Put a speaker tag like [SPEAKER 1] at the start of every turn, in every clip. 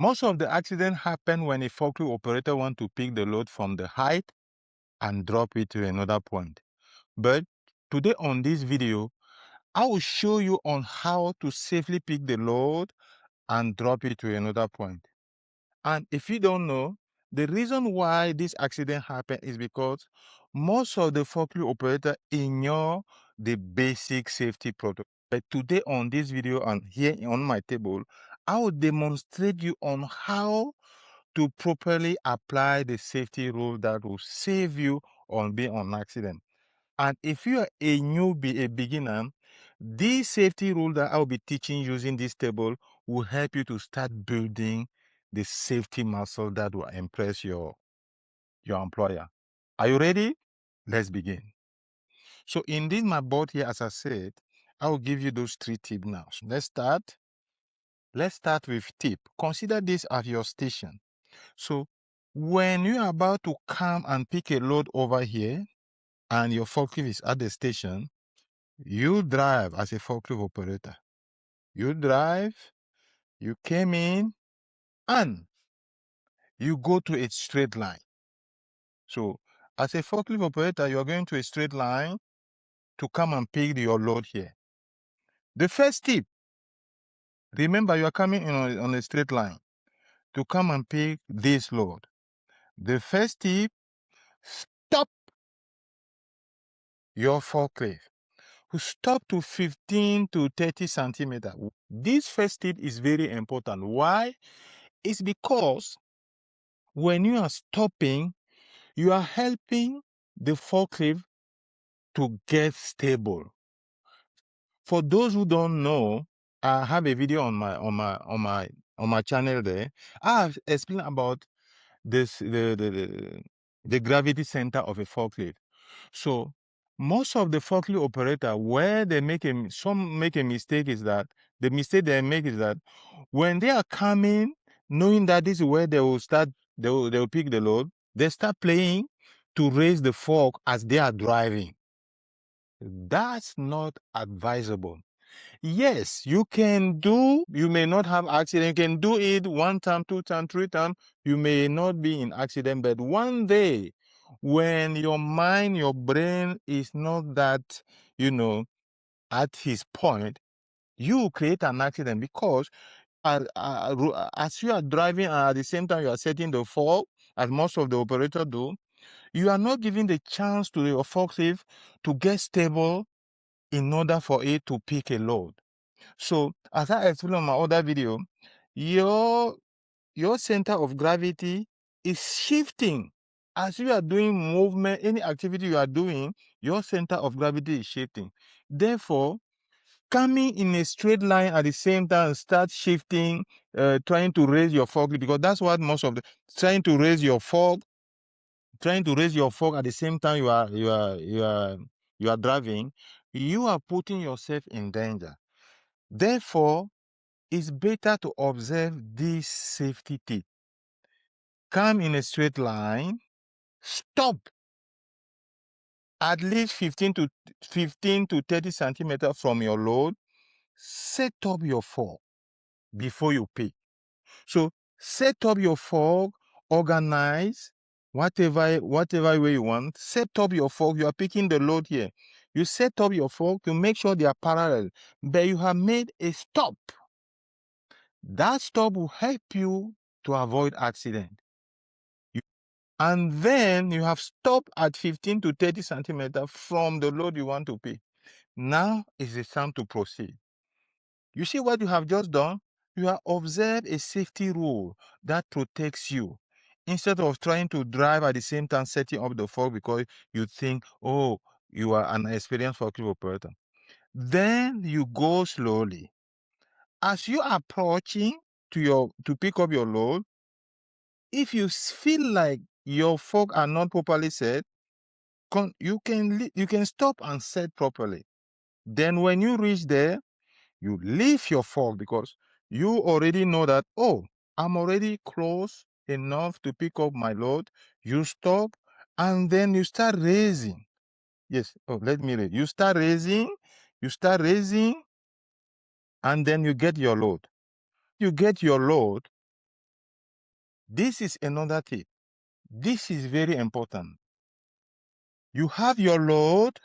[SPEAKER 1] Most of the accidents happen when a forklift operator wants to pick the load from the height and drop it to another point. But today on this video, I will show you on how to safely pick the load and drop it to another point. And if you don't know, the reason why this accident happened is because most of the forklift operator ignore the basic safety protocol. But today on this video and here on my table, I will demonstrate you on how to properly apply the safety rule that will save you on being on accident. And if you are a newbie, a beginner, this safety rule that I'll be teaching using this table will help you to start building the safety muscle that will impress your employer. Are you ready? Let's begin. So in this my board here, as I said, I will give you those 3 tips now. So let's start. Let's start with tip. Consider this as your station. So when you are about to come and pick a load over here and your forklift is at the station, you drive as a forklift operator. You drive, you came in, and you go to a straight line. So as a forklift operator, you are going to a straight line to come and pick your load here. The first tip, remember you are coming in on a straight line to come and pick this load. The first tip, stop your forklift. Stop to 15 to 30 centimeters. This first tip is very important. Why? It's because when you are stopping, you are helping the forklift to get stable. For those who don't know, I have a video on my channel there. I have explained about this the gravity center of a forklift. So most of the forklift operator, where they some make a mistake is that the mistake they make is that when they are coming, knowing that this is where they will start, they will pick the load, they start playing to raise the fork as they are driving. That's not advisable. Yes, you may not have accident. You can do it 1 time, 2 time, 3 time. You may not be in accident, but one day when your mind, your brain is not that, at his point, you will create an accident because as you are driving and at the same time you are setting the fork, as most of the operators do, you are not giving the chance to your forklift to get stable in order for it to pick a load. So as I explained on my other video, your center of gravity is shifting. As you are doing movement, any activity you are doing, your center of gravity is shifting. Therefore, coming in a straight line at the same time, start shifting, trying to raise your fork, because that's what most of the trying to raise your fork at the same time you are driving, you are putting yourself in danger. Therefore, it's better to observe this safety tip. Come in a straight line, stop at least 15 to 30 centimeters from your load, set up your fork before you pick. So set up your fork, organize, whatever way you want, set up your fork. You are picking the load here. You set up your fork to make sure they are parallel, but you have made a stop. That stop will help you to avoid accident. And then you have stopped at 15 to 30 centimeters from the load you want to pick. Now is the time to proceed. You see what you have just done? You have observed a safety rule that protects you. Instead of trying to drive at the same time setting up the fork because you think, oh, you are an experienced forklift operator. Then you go slowly. As you are approaching to pick up your load, if you feel like your fork are not properly set, you can stop and set properly. Then when you reach there, you leave your fork because you already know that, oh, I'm already close enough to pick up my load. You stop and then you start raising. Yes, oh, let me read. You start raising, and then you get your load. You get your load, This is another tip. This is very important. You have your load.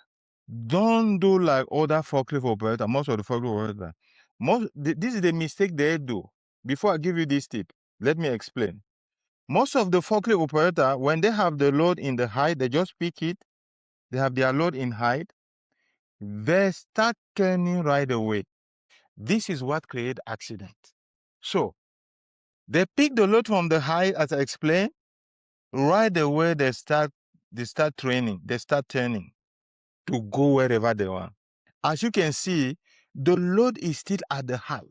[SPEAKER 1] Don't do like other forklift operator. Most of the forklift operator. This is the mistake they do. Before I give you this tip, let me explain. Most of the forklift operator, when they have the load in the height, they just pick it. They have their load in height. They start turning right away. This is what creates accident. So they pick the load from the height, as I explained. Right away, they start training. They start turning to go wherever they want. As you can see, the load is still at the height.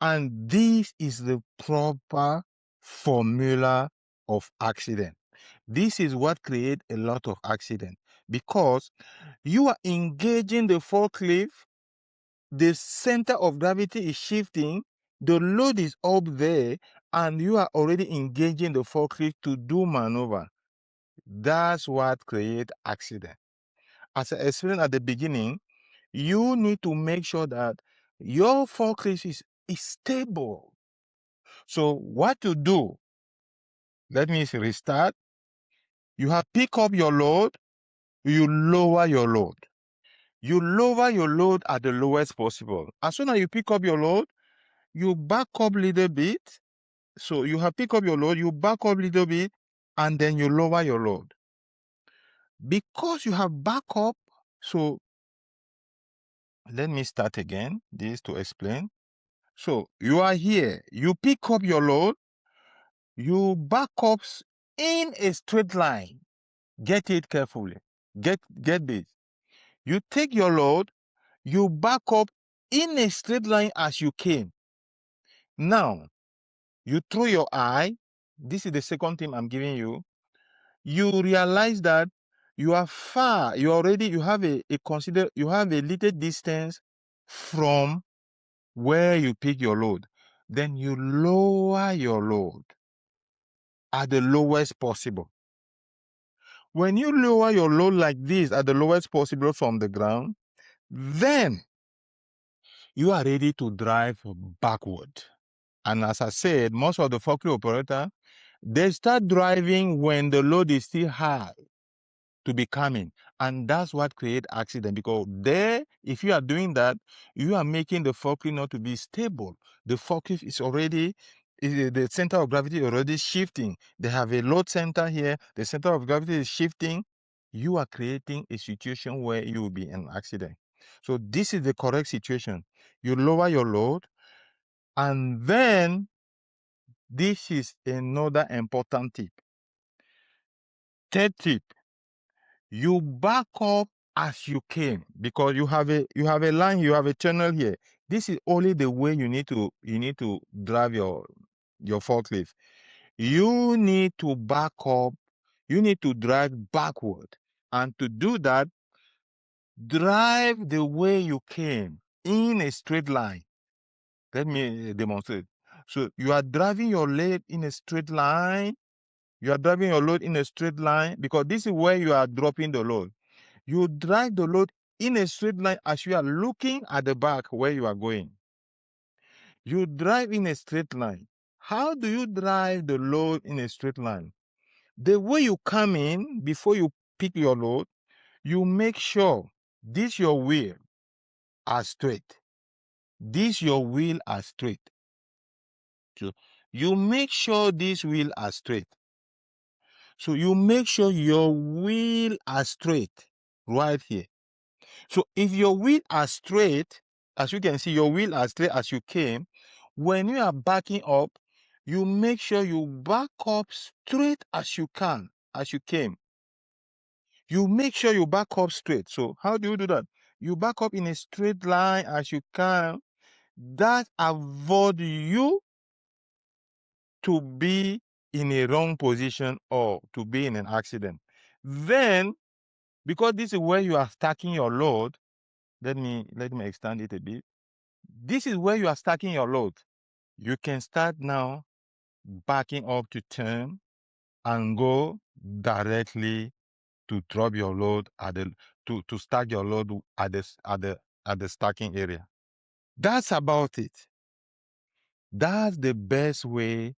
[SPEAKER 1] And this is the proper formula of accident. This is what creates a lot of accident, because you are engaging the forklift, the center of gravity is shifting, the load is up there, and you are already engaging the forklift to do maneuver. That's what creates accident. As I explained at the beginning, you need to make sure that your forklift is stable. So what to do? Let me restart. You have pick up your load, you lower your load. You lower your load at the lowest possible. As soon as you pick up your load, you back up a little bit. So you have pick up your load, you back up a little bit, and then you lower your load. Because you have back up, so let me start again, this to explain. So you are here, you pick up your load, you back up in a straight line. Get it carefully. Get this. You take your load, you back up in a straight line as you came. Now, you throw your eye. This is the second thing I'm giving you. You realize that you are far. You have a little distance from where you pick your load. Then you lower your load at the lowest possible. When you lower your load like this at the lowest possible from the ground, then you are ready to drive backward. And as I said, most of the forklift operator, they start driving when the load is still high to be coming. And that's what creates accident, because there, if you are doing that, you are making the forklift not to be stable. The forklift is already, the center of gravity already shifting. They have a load center here. The center of gravity is shifting. You are creating a situation where you will be in an accident. So this is the correct situation. You lower your load, and then this is another important tip. Third tip, you back up as you came, because you have a line, you have a channel here. This is only the way you need to drive your forklift. You need to back up, you need to drive backward. And to do that, drive the way you came in a straight line. Let me demonstrate. So you are driving your leg in a straight line. You are driving your load in a straight line, because this is where you are dropping the load. You drive the load in a straight line as you are looking at the back where you are going. You drive in a straight line. How do you drive the load in a straight line? The way you come in, before you pick your load, you make sure this your wheel are straight. This your wheel are straight. So you make sure these wheel are straight. So you make sure your wheel are straight right here. So if your wheel are straight, as you can see, your wheel are straight as you came, when you are backing up, you make sure you back up straight as you can, as you came. You make sure you back up straight. So how do you do that? You back up in a straight line as you can. That avoid you to be in a wrong position or to be in an accident. Then, because this is where you are stacking your load, let me extend it a bit. This is where you are stacking your load. You can start now backing up to turn and go directly to drop your load at the to stack your load at the stacking area. That's about it. That's the best way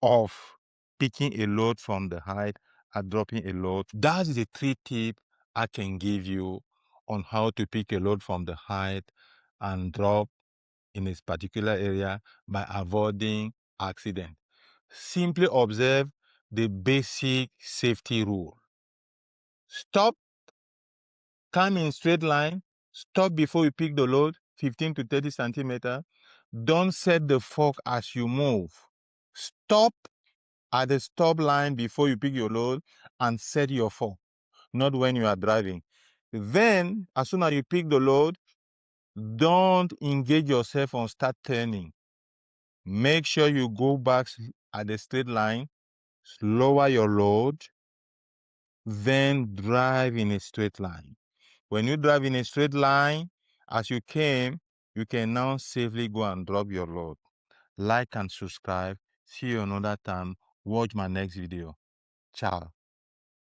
[SPEAKER 1] of picking a load from the height and dropping a load. That's the 3 tips I can give you on how to pick a load from the height and drop in this particular area by avoiding accident. Simply observe the basic safety rule. Stop, come in straight line, stop before you pick the load, 15 to 30 centimeters. Don't set the fork as you move. Stop at the stop line before you pick your load and set your fork, not when you are driving. Then, as soon as you pick the load, don't engage yourself on start turning. Make sure you go back at the straight line, lower your load, then drive in a straight line. When you drive in a straight line, as you came, you can now safely go and drop your load. Like and subscribe. See you another time. Watch my next video. Ciao.